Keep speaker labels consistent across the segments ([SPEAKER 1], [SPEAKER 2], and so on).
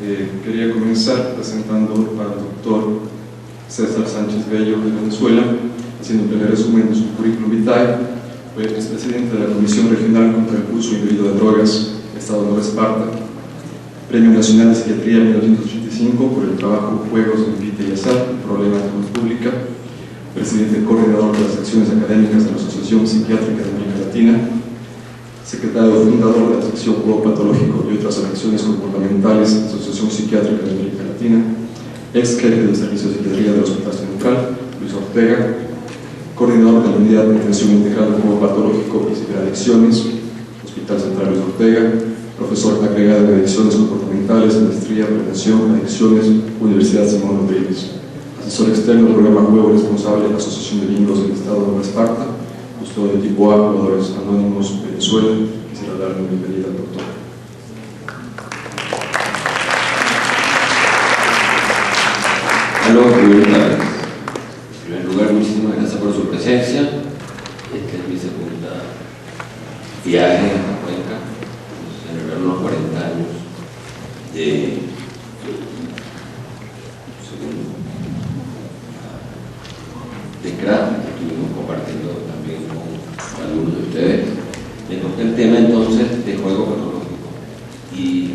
[SPEAKER 1] Quería comenzar presentando al doctor César Sánchez Bello de Venezuela, haciendo un breve resumen de su currículum vitae. Fue expresidente de la Comisión Regional contra el Uso Indebido de Drogas, Estado de Nueva Esparta, Premio Nacional de Psiquiatría en 1985 por el trabajo Juegos, Envite y Azar, Problemas de Salud Pública, presidente coordinador de las secciones académicas de la Asociación Psiquiátrica de América Latina, secretario fundador de la sección Juego Patológico y otras afecciones comportamentales de la Asociación Psiquiátrica de América Latina, ex jefe del Servicio de Psiquiatría del Hospital Central, Luis Ortega, coordinador de la Unidad de Atención Integral de Juego Patológico y Ciberadicciones, Hospital Central Luis Ortega, profesor agregado de Adicciones Comportamentales, Maestría, Prevención, Adicciones, Universidad Simón Rodríguez, asesor externo del programa Juego, responsable de la Asociación de Miembros del Estado de Nueva Esparta, custodio tipo A, Jugadores Anónimos, Venezuela. Quisiera darle la bienvenida al doctor.
[SPEAKER 2] Aló, buenas tardes. En primer lugar, muchísimas gracias por su presencia. Este es mi segunda viaje a la Cuenca. Celebraron los 40 años de CRA, que estuvimos compartiendo también con algunos de ustedes. Me toca el tema entonces de juego patológico. Y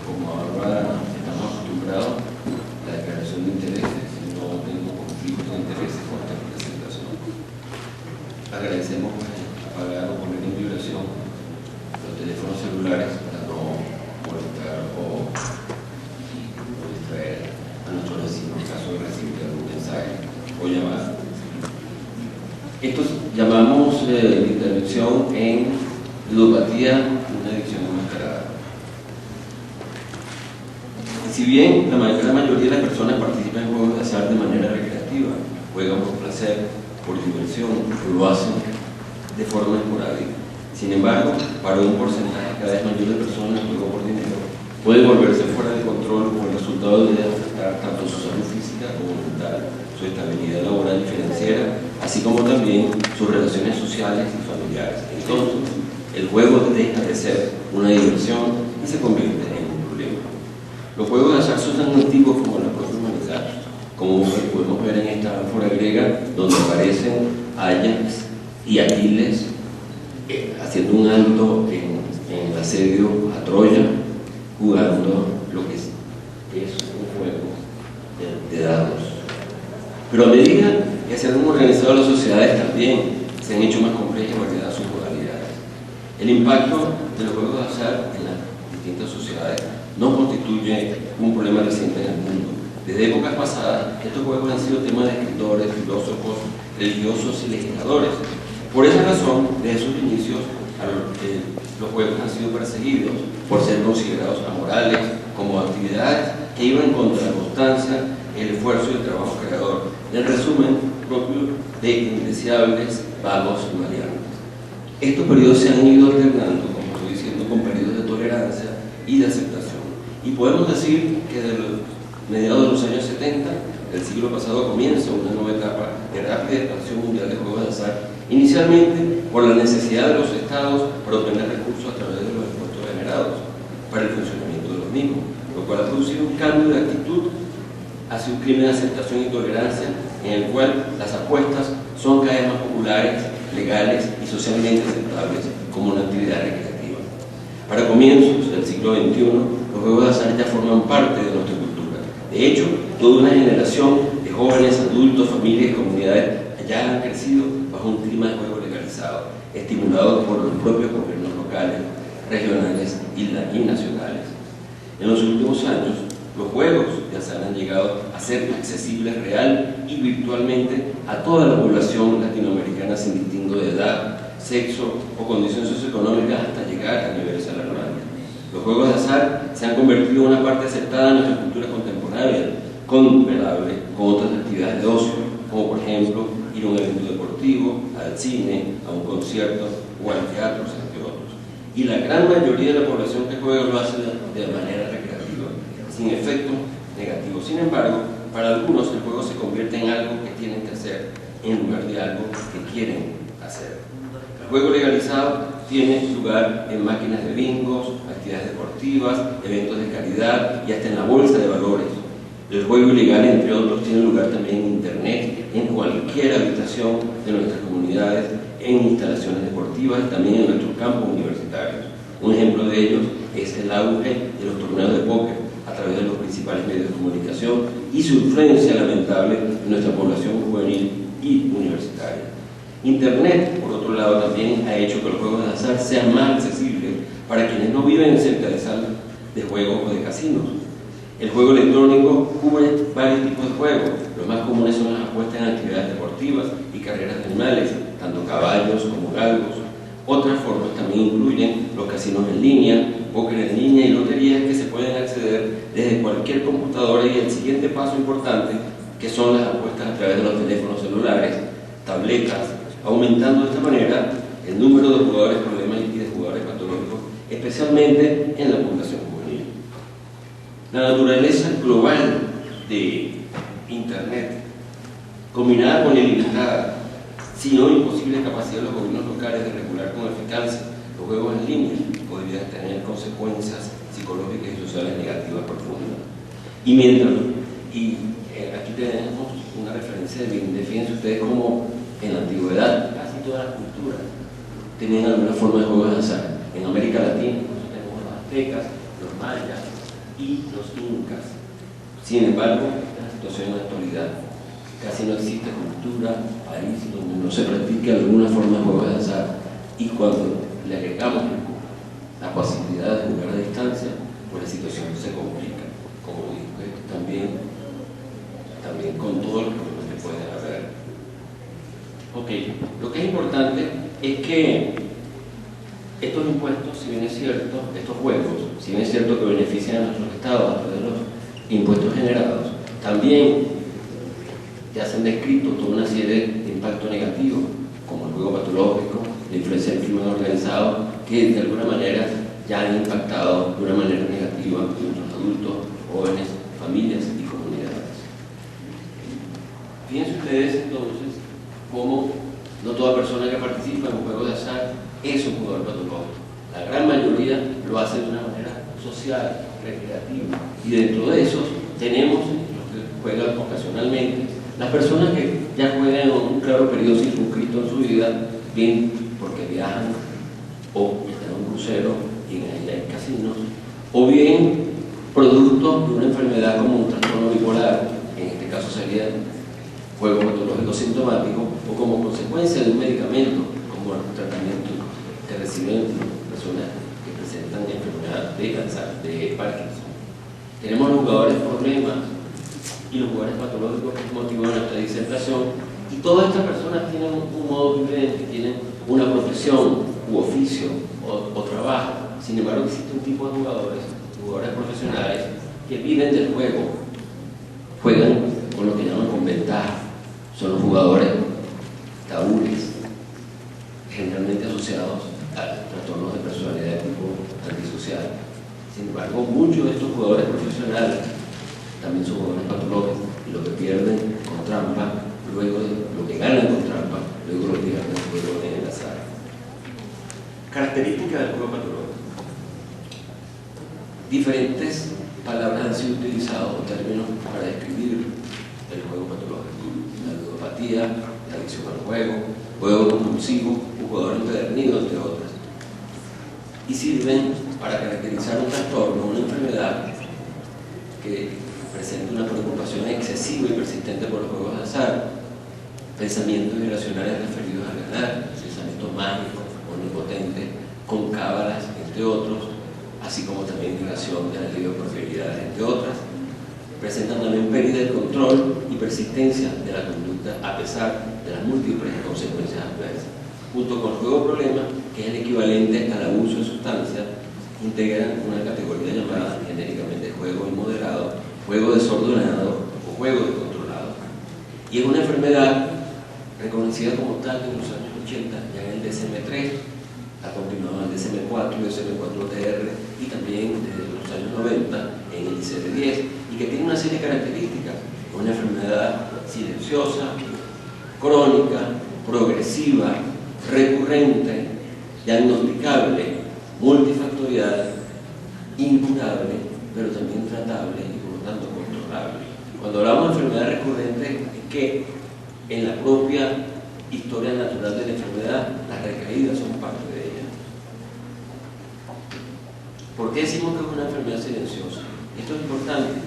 [SPEAKER 2] como ahora estamos acostumbrados a la declaración de intereses, no tengo conflicto de intereses con esta presentación. Agradecemos apagar o poner en vibración los teléfonos celulares para no molestar o distraer a nuestros vecinos en caso de recibir algún mensaje o llamada. Esto llamamos intervención en ludopatía, una adicción enmascarada. Si bien la mayoría de las personas participan en juegos de azar de manera recreativa, juegan por placer, por diversión, o lo hacen de forma esporádica. Sin embargo, para un porcentaje cada vez mayor de personas, el juego por dinero puede volverse fuera de control con el resultado de afectar tanto su salud física como mental, su estabilidad laboral y financiera, así como también sus relaciones sociales y familiares. Entonces, el juego deja de ser una diversión y se convierte en un problema. Los juegos de azar son tan antiguos como la propia humanidad, como podemos ver en esta ánfora griega, donde aparecen Ajax y Aquiles haciendo un alto en el asedio a Troya, jugando lo que es un juego de dados. Pero a medida que se han organizado las sociedades también se han hecho más complejas y variadas sus modalidades. El impacto de los juegos de azar en las distintas sociedades no constituye un problema reciente en el mundo. Desde épocas pasadas, estos juegos han sido temas de escritores, filósofos, religiosos y legisladores. Por esa razón, desde sus inicios, los juegos han sido perseguidos por ser considerados amorales, como actividades que iban contra la constancia, el esfuerzo y el trabajo creador, el resumen propio de indeseables, vagos y maleantes. Estos periodos se han ido alternando, como estoy diciendo, con periodos de tolerancia y de aceptación. Y podemos decir que desde los mediados de los años 70 del siglo pasado comienza una nueva etapa de rápida expansión mundial de juegos de azar, inicialmente por la necesidad de los estados para obtener recursos a través de los impuestos generados para el funcionamiento de los mismos, lo cual ha producido un cambio de actitud hacia un clima de aceptación y tolerancia en el cual las apuestas son cada vez más populares, legales y socialmente aceptables como una actividad recreativa. Para comienzos del siglo XXI, los juegos de azar ya forman parte de nuestra cultura. De hecho, toda una generación de jóvenes, adultos, familias y comunidades ya han crecido bajo un clima de juego legalizado, estimulado por los propios gobiernos locales, regionales y nacionales. En los últimos años, los juegos de azar han llegado a ser accesibles real y virtualmente a toda la población latinoamericana sin distingo de edad, sexo o condición socioeconómica hasta llegar a niveles alarmantes. Los juegos de azar se han convertido en una parte aceptada de nuestra cultura contemporánea, comparable con otras actividades de ocio, como por ejemplo ir a un evento deportivo, al cine, a un concierto o al teatro, entre otros. Y la gran mayoría de la población que juega lo hace de manera recreativa, sin efectos negativos. Sin embargo, para algunos el juego se convierte en algo que tienen que hacer en lugar de algo que quieren hacer. El juego legalizado tiene lugar en máquinas de bingos, actividades deportivas, eventos de caridad y hasta en la bolsa de valores. El juego ilegal, entre otros, tiene lugar también en Internet, en cualquier habitación de nuestras comunidades, en instalaciones deportivas y también en nuestros campos universitarios. Un ejemplo de ellos es el auge de los torneos de póker a través de los principales medios de comunicación y su influencia lamentable en nuestra población juvenil y universitaria. Internet, por otro lado, también ha hecho que los juegos de azar sean más accesibles para quienes no viven cerca de salas de juegos o de casinos. El juego electrónico cubre varios tipos de juegos. Los más comunes son las apuestas en actividades deportivas y carreras de animales, tanto caballos como galgos. Otras formas también incluyen los casinos en línea, póker en línea y loterías que se pueden acceder desde cualquier computadora, y el siguiente paso importante, que son las apuestas a través de los teléfonos celulares, tabletas, aumentando de esta manera el número de jugadores problemas y de jugadores patológicos, especialmente en la población juvenil. La naturaleza global de Internet, combinada con la ilimitada, si no imposible capacidad de los gobiernos locales de regular con eficacia los juegos en línea, podría tener consecuencias psicológicas y sociales negativas profundas. Aquí tenemos una referencia de fíjense ustedes cómo en la antigüedad casi todas las culturas tenían alguna forma de juegos de azar. En América Latina tenemos los aztecas, los mayas y los incas. Sin embargo, la situación en la actualidad, casi no existe cultura, país donde no se practique alguna forma de juego de azar, y cuando le agregamos la posibilidad de jugar a distancia, pues la situación se complica, como dije, también con todo lo que puede haber. Ok, lo que es importante es que estos impuestos, si bien es cierto, estos juegos, si bien es cierto que benefician a nuestros estados a través de los impuestos generados, también ya se han descrito toda una serie de impactos negativos, como el juego patológico, la influencia del crimen organizado, que de alguna manera ya han impactado de una manera negativa en nuestros adultos, jóvenes, familias y comunidades. Fíjense ustedes entonces cómo no toda persona que participa en un juego de azar es un jugador patológico. La gran mayoría lo hace de una manera social, recreativa, y dentro de esos tenemos los que juegan ocasionalmente, las personas que ya juegan en un claro periodo circunscrito en su vida, bien porque viajan o están en un crucero y en ahí hay casinos, o bien producto de una enfermedad como un trastorno bipolar, en este caso sería juego patológico sintomático, o como consecuencia de un medicamento, como el tratamiento que reciben personas que presentan enfermedad de Parkinson. Tenemos los jugadores problemas y los jugadores patológicos, que es motivo de nuestra disertación, y todas estas personas tienen un modo diferente, tienen una profesión u oficio o trabajo. Sin embargo, existe un tipo de jugadores profesionales que viven del juego, juegan con lo que llaman con ventaja. Son los jugadores tabúes, generalmente asociados a trastornos de personalidad de tipo antisocial. Sin embargo, muchos de estos jugadores profesionales también son jugadores patológicos, y lo que pierden con trampa, luego lo que ganan con trampa, luego lo pierden luego en el azar. Características del juego patológico. Diferentes palabras han sido utilizadas o términos para describir el juego patológico: la ludopatía, la adicción al juego compulsivo, un jugador empedernido, entre otras, y sirven para caracterizar un trastorno, una enfermedad que presenta una preocupación excesiva y persistente por los juegos de azar, pensamientos irracionales referidos a ganar, pensamientos mágicos, omnipotentes, con cábalas, entre otros, así como también negación de las prosperidades, entre otras. Presentan también pérdida de control y persistencia de la conducta a pesar de las múltiples consecuencias adversas. Junto con el juego problema, que es el equivalente al abuso de sustancias, integran una categoría llamada genéricamente juego inmoderado, juego desordenado o juego descontrolado. Y es una enfermedad reconocida como tal en los años 80, ya en el DSM-3, ha continuado en el DSM-4 y el DSM-4-TR, y también desde los años 90 en el ICD-10, y que tiene una serie de características: una enfermedad silenciosa, crónica, progresiva, recurrente, diagnosticable, multifactorial, incurable, pero también tratable y por lo tanto controlable. Cuando hablamos de enfermedad recurrente, es que en la propia historia natural de la enfermedad, las recaídas son parte de ella. ¿Por qué decimos que es una enfermedad silenciosa? Esto es importante.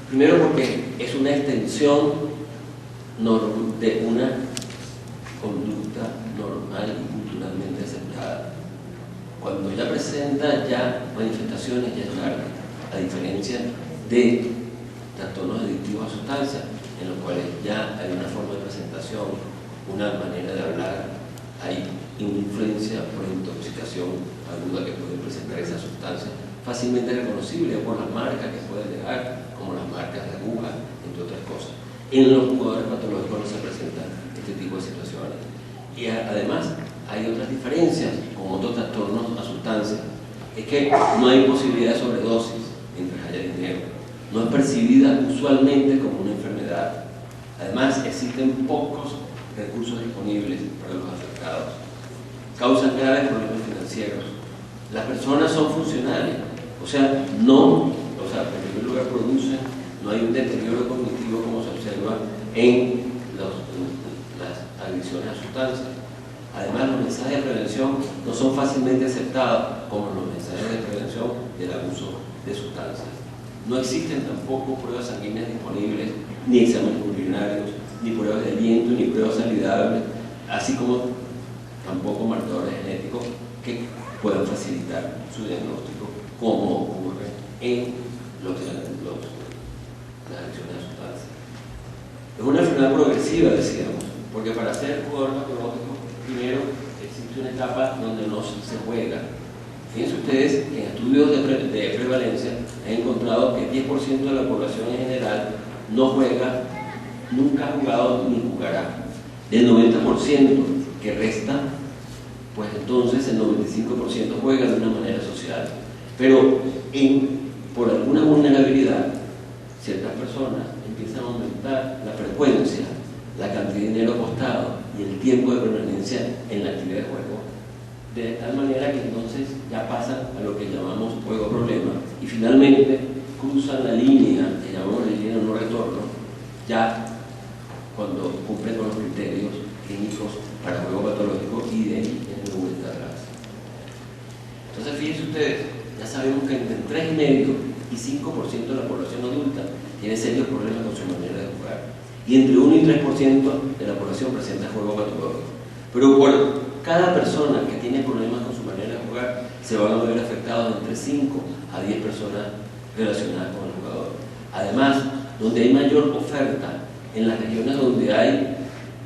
[SPEAKER 2] Primero porque es una extensión de una conducta normal y culturalmente aceptada. Cuando ya presenta manifestaciones, ya es tarde, a diferencia de trastornos adictivos a sustancias, en los cuales ya hay una forma de presentación, una manera de hablar, hay influencia por intoxicación aguda que puede presentar esa sustancia, fácilmente reconocible por las marcas que pueden dejar, como las marcas de aguja, entre otras cosas. En los jugadores patológicos no se presentan este tipo de situaciones. Y además hay otras diferencias con otros trastornos a sustancias. Es que no hay posibilidad de sobredosis mientras haya dinero. No es percibida usualmente como una enfermedad. Además, existen pocos recursos disponibles para los afectados. Causan graves problemas financieros. Las personas son funcionales, en primer lugar producen, no hay un deterioro cognitivo como se observa en las adicciones a sustancias. Además, los mensajes de prevención no son fácilmente aceptados como los mensajes de prevención del abuso de sustancias. No existen tampoco pruebas sanguíneas disponibles, ni exámenes urinarios, ni pruebas de aliento, ni pruebas salidables, así como tampoco marcadores genéticos que puedan facilitar su diagnóstico, como ocurre en las adicciones a sustancias. Es una enfermedad progresiva, decíamos, porque para ser jugador patológico, primero existe una etapa donde no se juega. Fíjense ustedes que en estudios de prevalencia han encontrado que 10% de la población en general no juega, nunca ha jugado ni jugará. Del 90% que resta, pues entonces el 95% juega de una manera social. Pero por alguna vulnerabilidad, ciertas personas empiezan a aumentar la frecuencia, la cantidad de dinero apostado y el tiempo de permanencia en la actividad de juego, de tal manera que entonces ya pasan a lo que llamamos juego problema y finalmente cruzan la línea que llamamos la línea de no retorno, ya cuando cumplen con los criterios clínicos para juego patológico y de ahí en vuelta atrás. Entonces fíjense ustedes, ya sabemos que entre 3,5% y 5% de la población adulta tiene serios problemas con su manera de jugar y entre 1 y 3% de la población presenta juego patológico. Pero por cada persona que tiene problemas con su manera de jugar se van a ver afectados entre 5 a 10 personas relacionadas con el jugador. Además, donde hay mayor oferta, en las regiones donde hay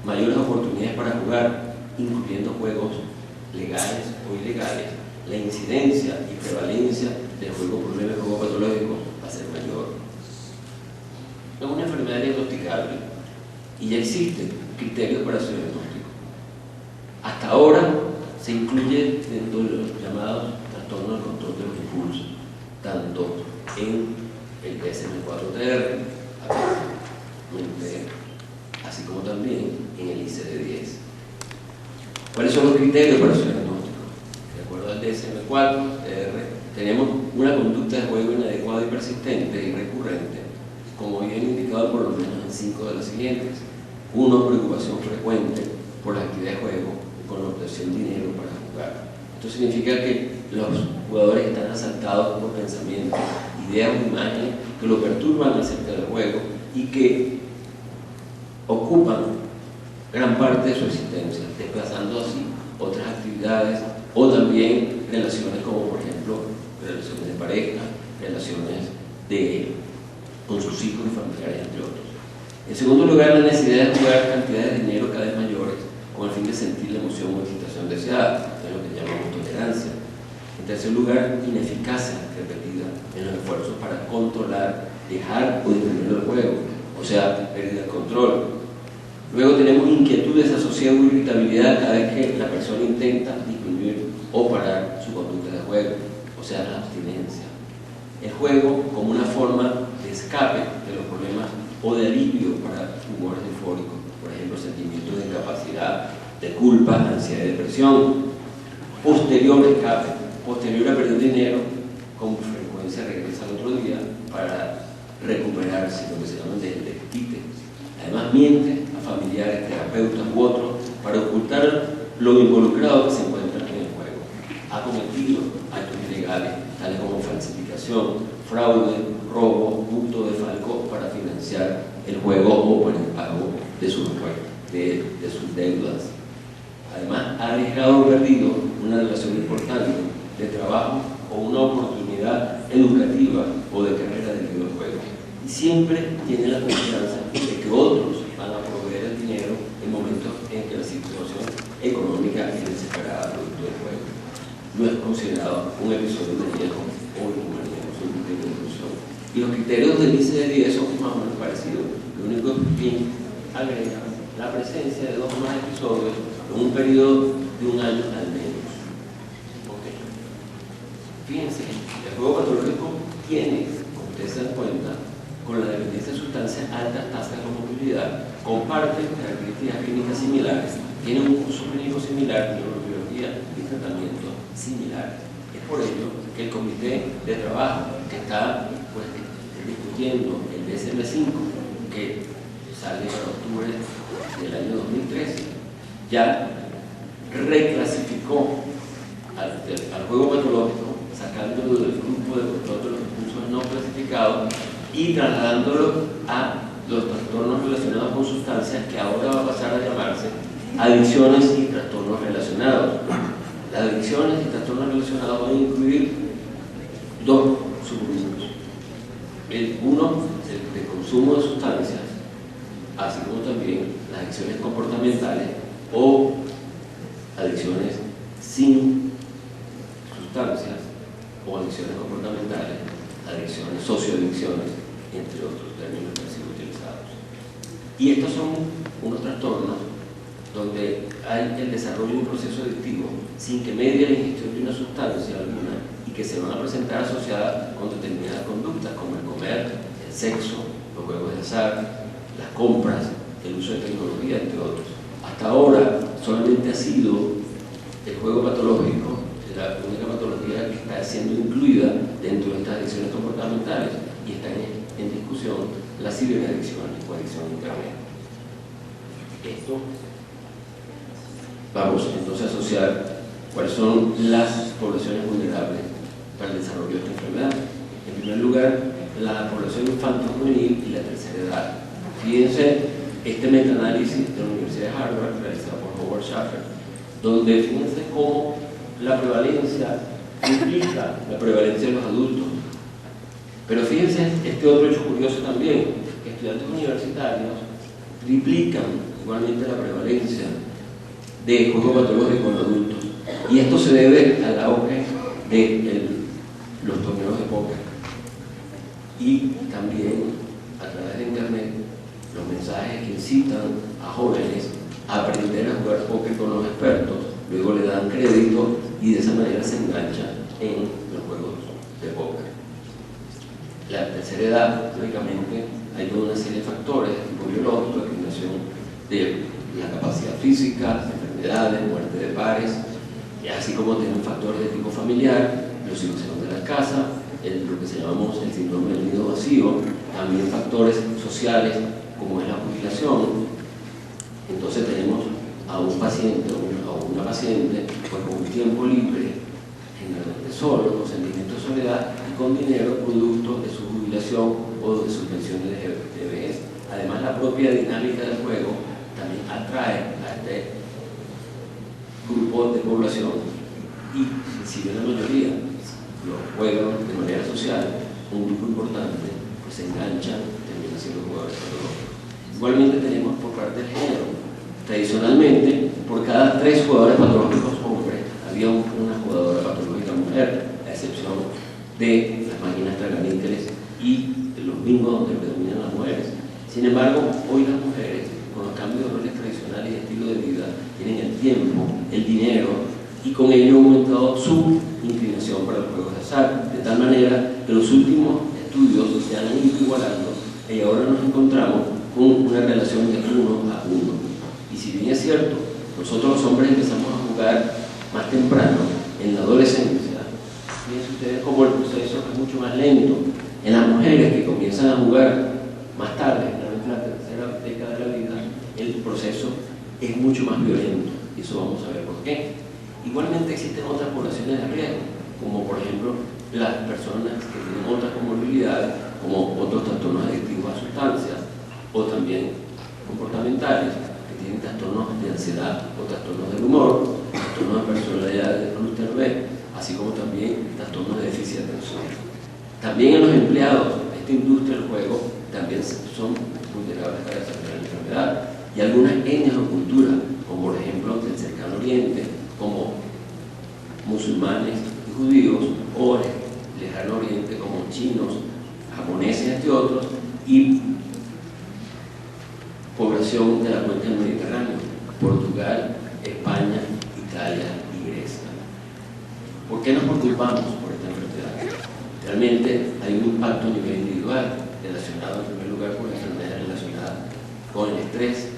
[SPEAKER 2] mayores oportunidades para jugar, incluyendo juegos legales o ilegales, la incidencia y prevalencia del juego problema y juego patológico va a ser mayor. Es una enfermedad diagnosticable y ya existen criterios para su diagnóstico. Hasta ahora se incluye dentro de los llamados trastornos del control de los impulsos, tanto en el DSM-4-TR, así como también en el ICD-10. ¿Cuáles son los criterios para su diagnóstico? De acuerdo al DSM-4-TR, tenemos una conducta de juego inadecuada y persistente y recurrente, como bien indicado por lo menos en 5 de las siguientes. 1. Preocupación frecuente por la actividad de juego con la obtención de dinero para jugar. Esto significa que los jugadores están asaltados por pensamientos, ideas o imágenes que lo perturban acerca del juego y que ocupan gran parte de su existencia, desplazando así otras actividades o también relaciones como por ejemplo relaciones de pareja, relaciones con sus hijos y familiares, entre otros. En segundo lugar, la necesidad de jugar cantidades de dinero cada vez mayores con el fin de sentir la emoción o excitación deseada, es lo que llamamos tolerancia. En tercer lugar, ineficacia repetida en los esfuerzos para controlar, dejar o disminuir el juego, o sea, pérdida de control. Luego tenemos inquietud, desasosiego o irritabilidad cada vez que la persona intenta disminuir o parar su conducta de juego, o sea, la abstinencia. El juego como una forma de escape de los problemas o de alivio para humores eufóricos, por ejemplo, sentimientos de incapacidad, de culpa, ansiedad y depresión. posterior escape, posterior a perder dinero, con frecuencia regresa al otro día para recuperarse, lo que se llama del desquite. Además miente a familiares, terapeutas u otros para ocultar lo involucrado que se encuentra en el juego. Ha cometido actos ilegales, tales como falsificación, fraude, robo, hurto de falco para financiar el juego o para el pago de sus deudas. Además, ha arriesgado o perdido una relación importante de trabajo o una oportunidad educativa o de carrera debido al juego. Y siempre tiene la confianza de que otros van a proveer el dinero en momentos en que la situación económica es desesperada producto del juego. No es considerado un episodio de riesgo o inconveniente de conclusión. Y los criterios del ICD-10 son más o menos parecidos. Lo único que agrega la presencia de 2 o más episodios en un periodo de 1 año al menos. Okay. Fíjense, el juego patológico tiene, como ustedes se dan cuenta, con la dependencia de sustancias, altas tasas de movilidad, comparten características clínicas similares, tienen un curso clínico similar, neurobiología y tratamiento similar. Es por ello que el comité de trabajo que está discutiendo el DSM-5, que sale para octubre del año 2013, ya reclasificó al juego patológico, sacándolo del grupo de control de los recursos no clasificados y trasladándolo a los trastornos relacionados con sustancias, que ahora va a pasar a llamarse adicciones y trastornos relacionados. Las adicciones y trastornos relacionados van a incluir 2 subgrupos. Uno, el de consumo de sustancias, así como también las adicciones comportamentales o adicciones sin sustancias o adicciones comportamentales, adicciones, socioadicciones, entre otros términos que han sido utilizados. Y estos son unos trastornos donde hay el desarrollo de un proceso adictivo sin que medie la ingestión de una sustancia alguna y que se van a presentar asociadas con determinadas conductas como el comer, el sexo, los juegos de azar, las compras, el uso de tecnología, entre otros. Hasta ahora solamente ha sido el juego patológico la única patología que está siendo incluida dentro de estas adicciones comportamentales, y está en discusión la ciberadicción o adicción a internet. Esto vamos entonces a asociar cuáles son las poblaciones vulnerables para el desarrollo de esta enfermedad. En primer lugar, la población infanto-juvenil y la tercera edad. Fíjense este metaanálisis de la Universidad de Harvard, realizado por Howard Schaffer, donde fíjense cómo la prevalencia implica la prevalencia de los adultos. Pero fíjense este otro hecho curioso también, que estudiantes universitarios triplican igualmente la prevalencia de juego patológico en adultos. Y esto se debe al auge de los torneos de póker. Y también a través de internet, los mensajes que incitan a jóvenes a aprender a jugar póker con los expertos, luego le dan crédito y de esa manera se enganchan en los juegos de póker. La tercera edad, lógicamente, hay toda una serie de factores de tipo biológico, declinación de la capacidad física, enfermedades, muerte de pares, así como tienen factores de tipo familiar, los hijos se van de la casa, lo que llamamos el síndrome del nido vacío, también factores sociales como es la jubilación. Entonces tenemos a un paciente o una paciente pues, con un tiempo libre, generalmente solo, con sentimiento de soledad y con dinero producto de su jubilación o de sus pensiones de vejez. Además, la propia dinámica del juego también atrae a este grupo de población, y si bien la mayoría lo juegan de manera social, un grupo importante pues se enganchan y termina siendo jugadores patológicos. Igualmente tenemos por parte del género. Tradicionalmente, por cada 3 jugadores patológicos hombres, había una jugadora patológica mujer, a excepción de las máquinas traganíqueles y de los bingos donde predominan las mujeres. Sin embargo, hoy las mujeres, con los cambios de roles tradicionales y estilo de vida, tienen el tiempo, el dinero, y con ello ha aumentado su inclinación para los juegos de azar, de tal manera que los últimos estudios se han ido igualando y ahora nos encontramos con una relación de 1 a 1. Y si bien es cierto, nosotros los hombres empezamos a jugar más temprano, en la adolescencia, fíjense ustedes cómo el proceso es mucho más lento. En las mujeres que comienzan a jugar más tarde, en la tercera década de la vida, el proceso es mucho más violento, y eso vamos a ver por qué. Igualmente existen otras poblaciones de riesgo, como por ejemplo las personas que tienen otras comorbilidades, como otros trastornos adictivos a sustancias, o también comportamentales, que tienen trastornos de ansiedad o trastornos del humor, trastornos de personalidad de Cluster B, así como también trastornos de déficit de atención. También en los empleados de esta industria del juego también son vulnerables a desarrollar la enfermedad, y algunas etnias o culturas, como por ejemplo del cercano oriente, como musulmanes y judíos, o el lejano oriente como chinos, japoneses, entre otros, y población de la cuenca del Mediterráneo, Portugal, España, Italia y Grecia. ¿Por qué nos preocupamos por esta enfermedad? Realmente hay un impacto a nivel individual relacionado en primer lugar con enfermedades relacionadas con el estrés,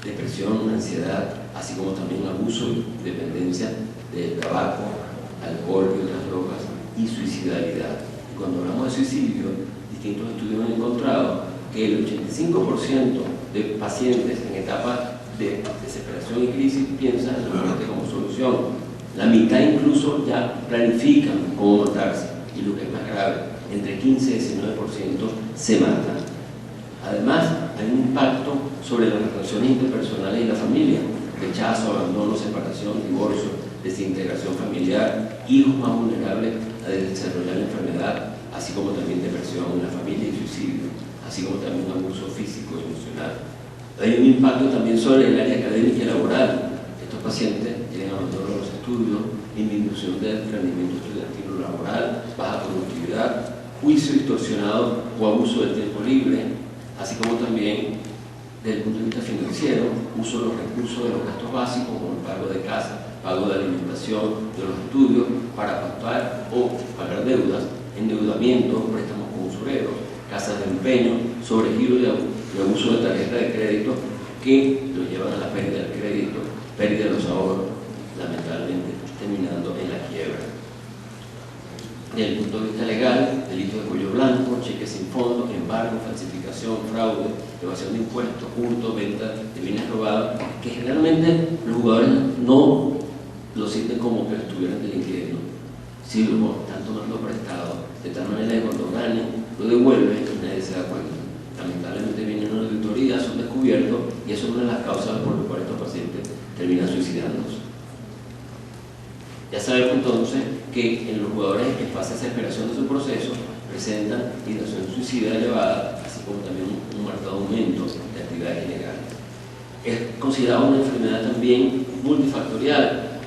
[SPEAKER 2] depresión, ansiedad, así como también abuso y dependencia del tabaco, alcohol y otras drogas, y suicidalidad. Y cuando hablamos de suicidio, distintos estudios han encontrado que el 85% de pacientes en etapa de desesperación y crisis piensan en la muerte como solución. La mitad incluso ya planifican cómo matarse, y lo que es más grave, entre 15 y 19% se matan. Además, hay un impacto sobre las relaciones interpersonales y la familia: rechazo, abandono, separación, divorcio, desintegración familiar, hijos más vulnerables a desarrollar la enfermedad, así como también depresión en la familia y suicidio, así como también abuso físico y emocional. Hay un impacto también sobre el área académica y laboral. Estos pacientes tienen abandono de los estudios, disminución del rendimiento estudiantil o laboral, baja productividad, juicio distorsionado o abuso del tiempo libre, así como también desde el punto de vista financiero, uso de los recursos de los gastos básicos, como el pago de casa, pago de alimentación, de los estudios, para pactar o pagar deudas, endeudamiento, préstamos con usureros, casas de empeño, sobregiro y abuso de tarjeta de crédito, que lo llevan a la pérdida del crédito, pérdida de los ahorros, lamentablemente terminando en la quiebra. Desde el punto de vista legal, delitos de cuello blanco, cheques sin fondo, embargo, falsificación, fraude, evasión de impuestos, hurto, venta de bienes robados, que generalmente los jugadores no lo sienten como que estuvieran delinquiendo, si lo están tomando prestado, de tal manera que cuando ganen lo devuelven y nadie se da cuenta. Lamentablemente vienen una auditoría, son descubiertos, y eso es una de las causas por las cuales estos pacientes terminan suicidándose. Ya sabemos entonces que en los jugadores en fase de desesperación de su proceso presentan ideación suicida elevada, así como también un marcado aumento de actividades ilegales. Es considerada una enfermedad también multifactorial.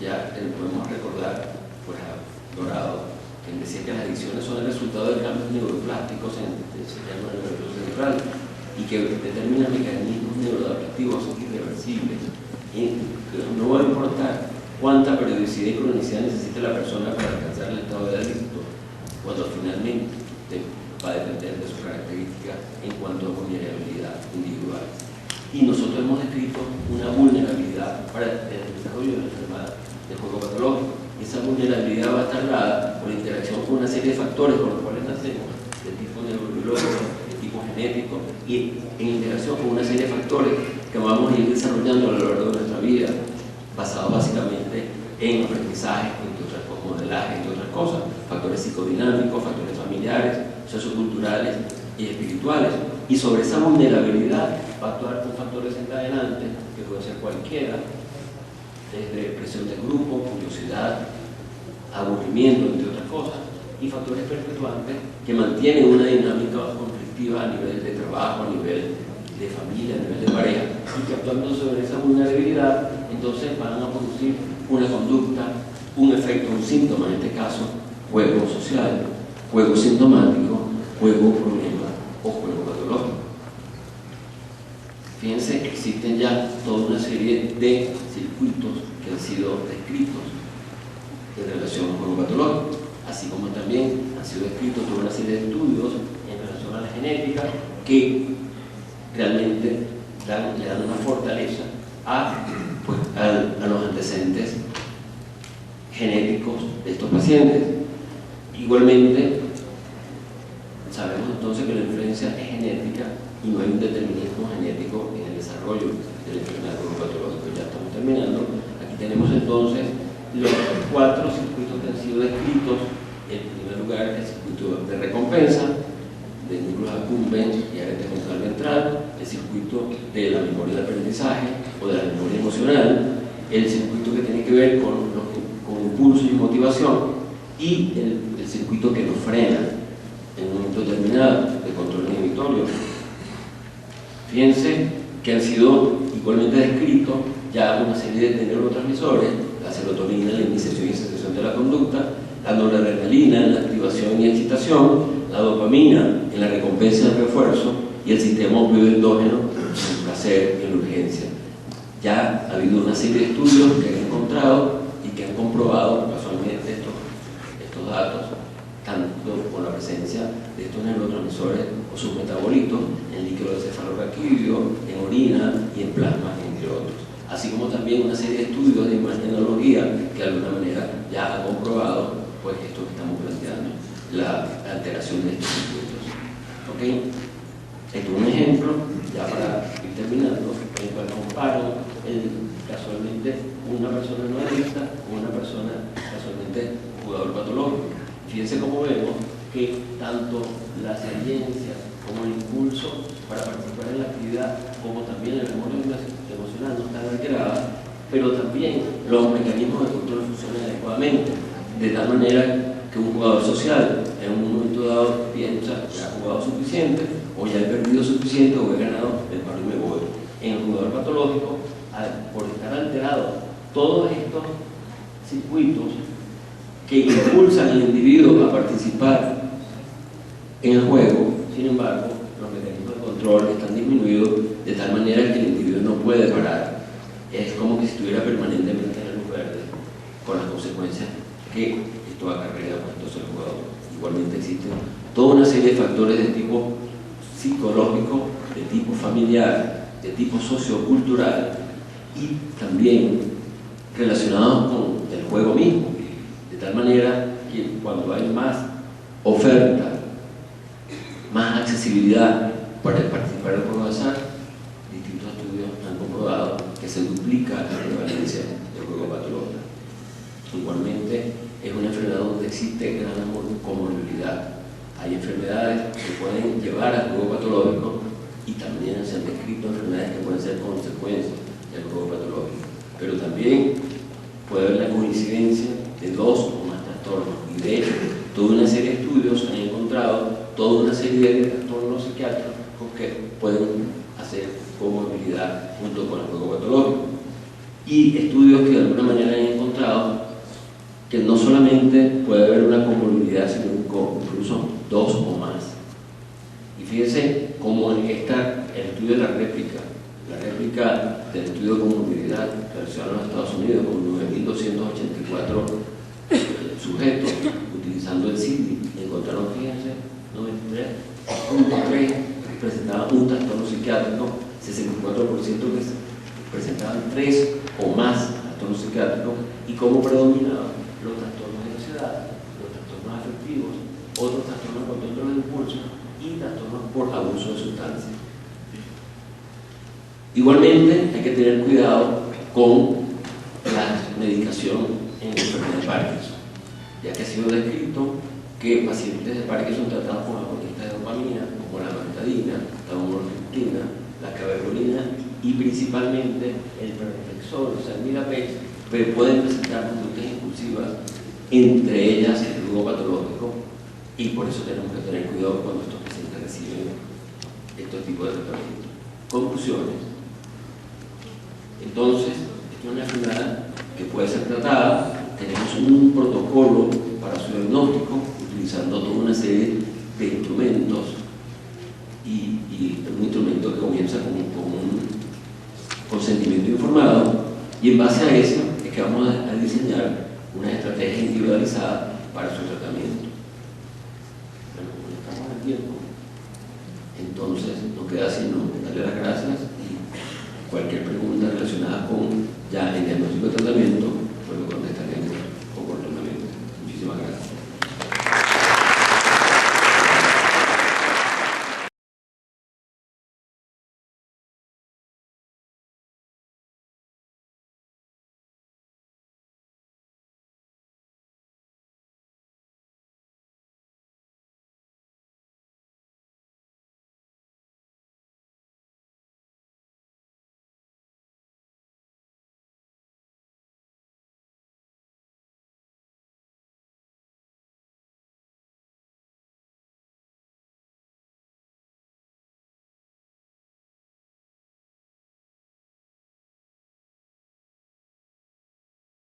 [SPEAKER 2] Ya podemos recordar, pues, a Dorado, que decía que las adicciones son el resultado de cambios neuroplásticos en el sistema nervioso central y que determinan mecanismos neuroadaptativos irreversibles. Y no va a importar cuánta periodicidad y cronicidad necesita la persona para alcanzar el estado de adicto, cuando finalmente va a depender de sus características en cuanto a vulnerabilidad individual. Y nosotros hemos descrito una vulnerabilidad para el desarrollo de la enfermedad del juego patológico. Esa vulnerabilidad va a estar dada por la interacción con una serie de factores con los cuales nacemos, de tipo neurobiológico, de tipo genético, y en interacción con una serie de factores que vamos a ir desarrollando a lo largo de nuestra vida, basado básicamente en aprendizaje, entre otras cosas, modelaje, entre otras cosas, factores psicodinámicos, factores familiares, socioculturales y espirituales. Y sobre esa vulnerabilidad va a actuar un factor desencadenante, que puede ser cualquiera, desde presión de grupo, curiosidad, aburrimiento, entre otras cosas, y factores perpetuantes que mantienen una dinámica conflictiva a nivel de trabajo, a nivel de familia, a nivel de pareja, y que actuando sobre esa vulnerabilidad, entonces van a producir una conducta, un efecto, un síntoma, en este caso, juego social, juego sintomático, juego problema o juego patológico. Fíjense, existen ya toda una serie de circuitos que han sido descritos en relación al juego patológico, así como también han sido descritos toda una serie de estudios en relación a la genética que realmente le dan una fortaleza a los antecedentes genéticos de estos pacientes. Igualmente, sabemos entonces que la influencia es genética y no hay un determinismo genético en el desarrollo de la enfermedad patológica. Ya estamos terminando. Aquí tenemos entonces los 4 circuitos que han sido descritos. En primer lugar, el circuito de recompensa, de núcleos accumbens y área tegmental ventral, el circuito de la memoria de aprendizaje o de la memoria emocional, el circuito que tiene que ver con impulso y motivación, y el circuito que nos frena en un momento determinado de control inhibitorio. Fíjense que han sido igualmente descritos ya una serie de neurotransmisores: la serotonina en la iniciación y sensación de la conducta, la noradrenalina en la activación y excitación, la dopamina en la recompensa y el refuerzo, y el sistema opioide endógeno en el placer y en la urgencia. Ya ha habido una serie de estudios que han encontrado y que han comprobado casualmente estos datos, tanto con la presencia de estos neurotransmisores o sus metabolitos en líquido cefalorraquídeo, en orina y en plasma, entre otros. Así como también una serie de estudios de imagenología que de alguna manera ya ha comprobado pues esto que estamos planteando, la alteración de estos circuitos. ¿Ok? Esto es un ejemplo, ya para ir terminando, en el cual comparo casualmente una persona no adicta con una persona casualmente jugador patológico. Fíjense cómo vemos que tanto la experiencia como el impulso para participar en la actividad, como también la memoria emocional no están alteradas, pero también los mecanismos de control funcionan adecuadamente, de tal manera que un jugador social en un momento dado piensa que ha jugado suficiente, o ya he perdido suficiente, o he ganado, me paro y me voy. En el jugador patológico, por estar alterados todos estos circuitos que impulsan al individuo a participar en el juego, sin embargo, los mecanismos de control están disminuidos de tal manera que el individuo no puede parar. Es como que si estuviera permanentemente en la luz verde, con las consecuencias que esto acarrea para entonces el jugador. Igualmente existen toda una serie de factores de tipo psicológico, de tipo familiar, de tipo sociocultural y también relacionados con el juego mismo, de tal manera que cuando hay más oferta, más accesibilidad para participar del juego de azar, distintos estudios han comprobado que se duplica la prevalencia del juego patológico. Igualmente, es una enfermedad donde existe gran comorbilidad. Hay enfermedades que pueden llevar al juego patológico y también se han descrito enfermedades que pueden ser consecuencias del juego patológico. Pero también puede haber la coincidencia de 2 o más trastornos. Y de hecho, toda una serie de estudios han encontrado toda una serie de trastornos psiquiátricos que pueden hacer comorbilidad junto con el juego patológico. Y estudios que de alguna manera han encontrado que no solamente puede haber una comorbilidad, sino incluso 2 o más. Y fíjense cómo en el estudio de la réplica del estudio de comorbilidad realizado en los Estados Unidos con 9.284 sujetos utilizando el CIDI, encontraron, fíjense, 93.3 presentaban un trastorno psiquiátrico, 64% que presentaban 3 o más trastornos psiquiátricos, y cómo predominaban los trastornos de ansiedad, los trastornos afectivos, otros trastornos por control del impulso y trastornos por abuso de sustancias. Igualmente hay que tener cuidado con la medicación en la enfermedad de Parkinson, ya que ha sido descrito que pacientes de Parkinson tratados con agonistas de dopamina, como la amantadina, la homorfina, la cabergolina y principalmente el preflexol, o sea, el Mirapex, pero pueden presentar conductas impulsivas, entre ellas el juego patológico, y por eso tenemos que tener cuidado cuando estos pacientes reciben estos tipos de tratamientos. Conclusiones. Entonces, esta es una enfermedad que puede ser tratada. Tenemos un protocolo para su diagnóstico, utilizando toda una serie de instrumentos y un instrumento que comienza con un consentimiento informado, y en base a eso es que vamos a diseñar una estrategia individualizada para su tratamiento. Bueno, como estamos en tiempo, entonces nos queda sino darle las gracias y cualquier pregunta relacionada con ya el diagnóstico de tratamiento, pues lo contestaré.